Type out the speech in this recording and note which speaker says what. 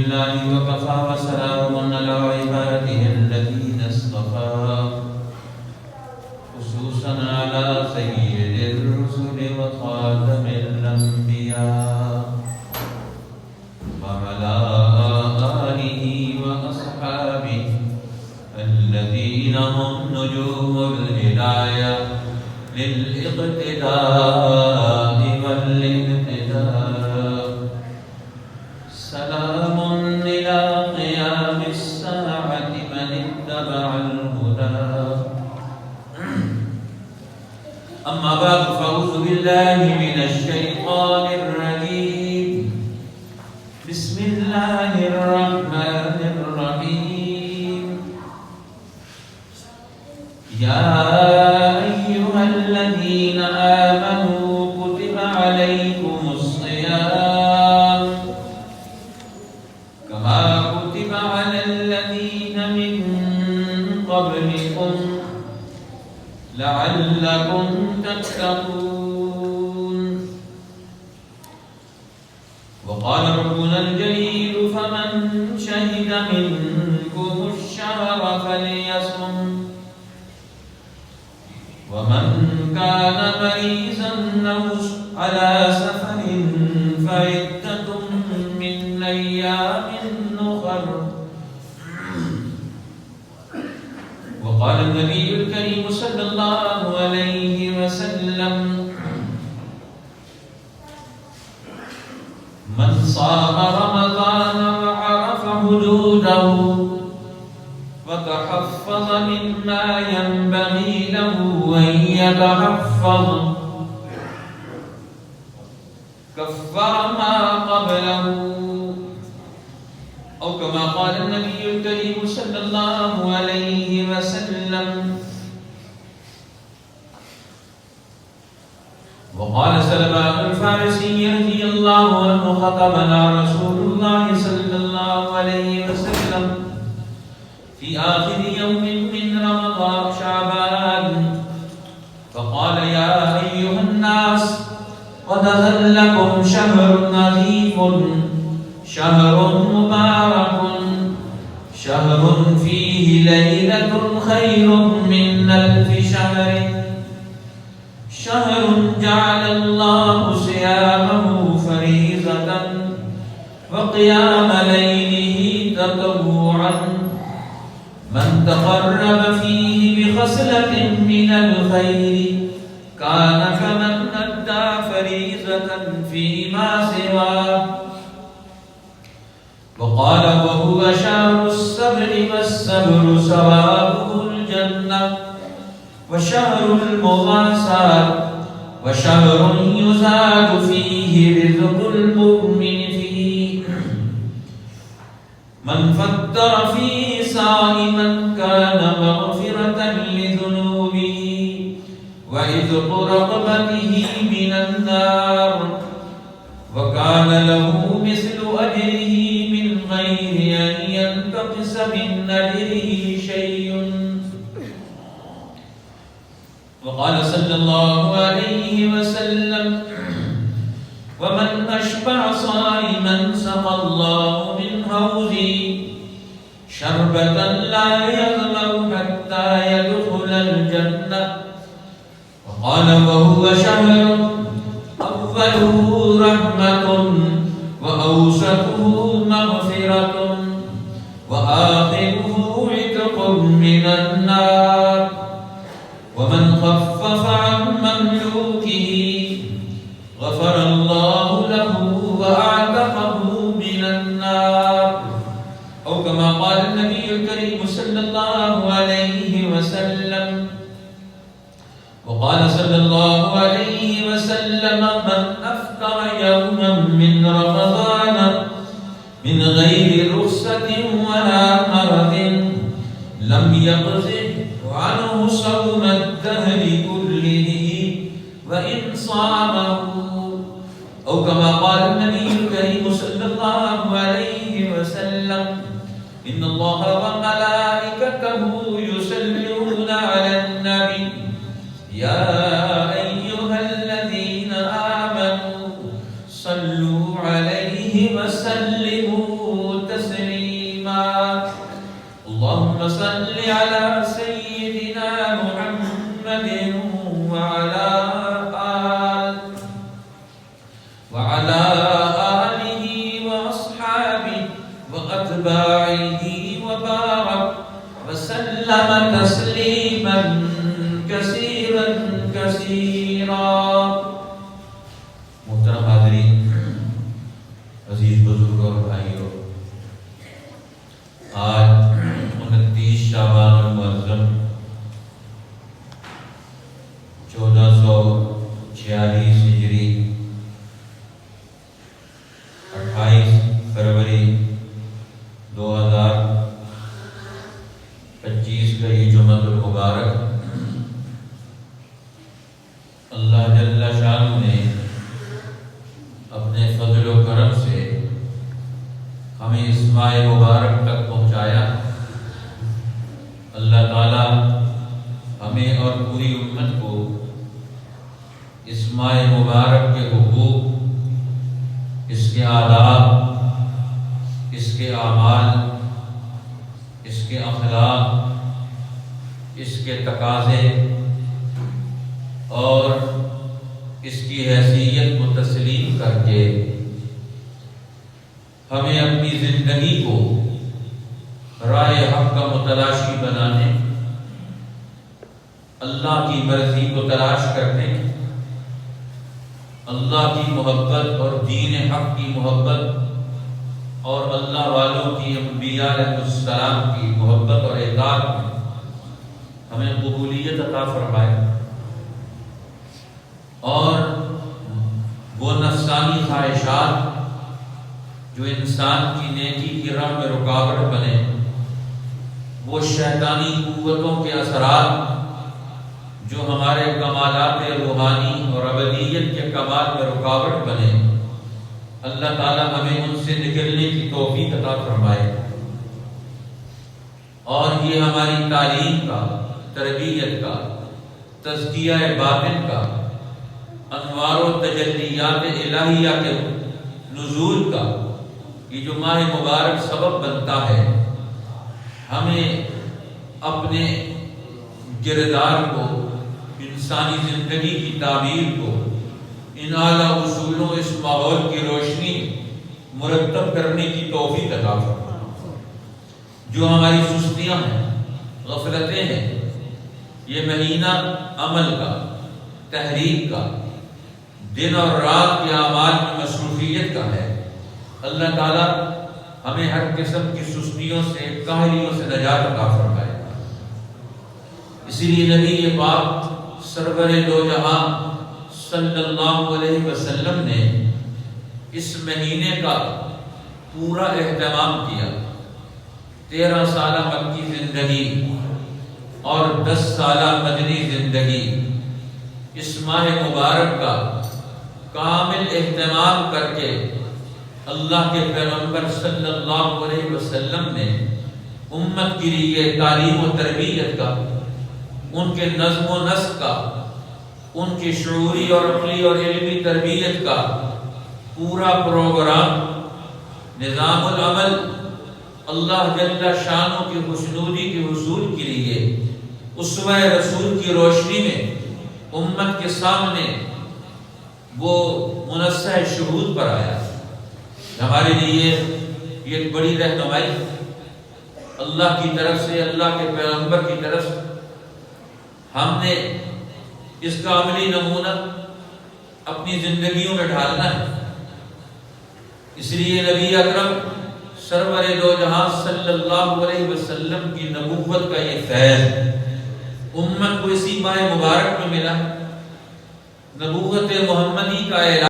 Speaker 1: لله وكفى وسلام على عباده الذين اصطفى خصوصا على سيد الرسل وخاتم الأنبياء وعلى آله وأصحابه الذين هم نجوم الهداية للاقتداء والاهتداء. سلام إلى قيام الساعة من اتبع الهدى. أما بعد فأعوذ بالله من الشيطان الرجيم. بسم الله الرحمن الرحيم. يا أيها الذين آمنوا كتب عليكم الصيام كما كتب على الذين من قبلكم لعلكم تتقون. وقال ربنا الجليل فمن شهد منكم الشهر فليصم ومن كان مريضا أو على سفر فعدة من أيام أخر. وقال النبي الكريم صلى الله عليه وسلم من صام رمضان وعرف حدوده وتحفظ مما ينبغي له أن يتحفظ كفر ما قبله، أو كما قال النبي الكريم صلى الله عليه وسلم. وقال سلمان الفارسي رضي الله عنه خطبنا رسول الله صلى الله عليه وسلم في آخر يوم من رمضان شعبان فقال يا أيها الناس قد أذلكم شهر نظيف شهر مبارك شهر فيه ليلة خير من ألف شهر شهر جعل الله صيامه فريضة وقيام ليله تطوعا من تقرب فيه بخصلة من الخير كان كمن أدى فريضة فيما سواه. وقال وهو شهر الصبر والصبر ثوابه الجنة وشهر المواساة وشهر يزاد فيه رزق المؤمن فيه. من فطر فيه صائما كان مغفرة لذنوبه وعتق رقبته من النار وكان له مثل أجره من غير أن ينتقص من أجره شيء. وقال صلى الله عليه وسلم ومن أشبع صائما سقى الله من حوضه شربة لا يظمأ حتى يدخل الجنة. وقال وهو شهر أوله رحمة وأوسطه مغفرة وآخره عتق من النار. ومن خفف عن مملوكه غفر الله له وأعتقه من النار، أو كما قال النبي الكريم صلى الله عليه وسلم. وقال صلى الله عليه وسلم من أفطر يوما من رمضان من غير رخصة ولا مرض لم يقضه عنه صوم الدهر كله وإن صامه، أو كما قال النبي الكريم صلى الله عليه وسلم إن الله وملائكته يصلون على النبي يا أيها الذين آمنوا صلوا عليه وسلموا تسليما. صل على سيدنا محمد وعلى آله وأصحابه وأتباعه وبارك وسلم تسليما كثيرا كثيرا. محترم حاضرین، عزیز بزرگ اور بھائیوں، آج 29 شعبان المعظم 1446 ہجری 28 فروری 2025 کا یہ جمعہ المبارک اللہ جل شانہ نے اپنے فضل و کرم سے ہمیں اس ماہ مبارک تک پہنچایا. اللہ تعالی ہمیں اور پوری امت کو اس ماہ مبارک کے حقوق، اس کے آداب، اس کے اعمال، اس کے اخلاق، اس کے تقاضے اور اس کی حیثیت کو تسلیم کر کے ہمیں اپنی زندگی کو راہ حق کا متلاشی بنانے، اللہ کی مرضی کو تلاش کرنے، اللہ کی محبت اور دین حق کی محبت اور اللہ والوں کی، انبیاء علیہ السلام کی محبت اور اطاعت میں ہمیں قبولیت عطا فرمائے، اور وہ نفسانی خواہشات جو انسان کی نیکی کی راہ میں رکاوٹ بنے، وہ شیطانی قوتوں کے اثرات جو ہمارے کمالات روحانی اور ابدیت کے کمال میں رکاوٹ بنے، اللہ تعالی ہمیں ان سے نکلنے کی توفیق عطا فرمائے، اور یہ ہماری تعلیم کا، تربیت کا، تزکیہ باطن کا، انوار و تجلیات الہیہ کے نزول کا یہ جو ماہ مبارک سبب بنتا ہے، ہمیں اپنے کردار کو، انسانی زندگی کی تعبیر کو ان اعلیٰ اصولوں، اس ماحول کی روشنی مرتب کرنے کی توفیق عطا فرمائے. جو ہماری سستیاں ہیں، غفلتیں ہیں، یہ مہینہ عمل کا، تحریک کا، دن اور رات کے اعمال میں مصروفیت کا ہے. اللہ تعالی ہمیں ہر قسم کی سستیوں سے، کاہلیوں سے نجات عطا فرمائے. اسی لیے نبی پاک سرور دو جہاں صلی اللہ علیہ وسلم نے اس مہینے کا پورا اہتمام کیا. 13 سالہ مکی زندگی اور 10 سالہ مدنی زندگی اس ماہ مبارک کا کامل اہتمام کر کے اللہ کے پیغمبر صلی اللہ علیہ وسلم نے امت کے لیے تعلیم و تربیت کا، ان کے نظم و نسق کا، ان کی شعوری اور عقلی اور علمی تربیت کا پورا پروگرام، نظام العمل اللہ جل شانہ کی خوشنودی کے حصول کے لیے اسوہ رسول کی روشنی میں امت کے سامنے وہ منصح شہود پر آیا. ہمارے لیے یہ ایک بڑی رہنمائی اللہ کی طرف سے، اللہ کے پیغمبر کی طرف سے. ہم نے اس کا عملی نمونہ اپنی زندگیوں میں ڈھالنا ہے. اس لیے نبی اکرم سرور دو جہاں صلی اللہ علیہ وسلم کی نبوت کا یہ فیض امت کو اسی ماہ مبارک میں ملا. نبوت محمدی کا اعلان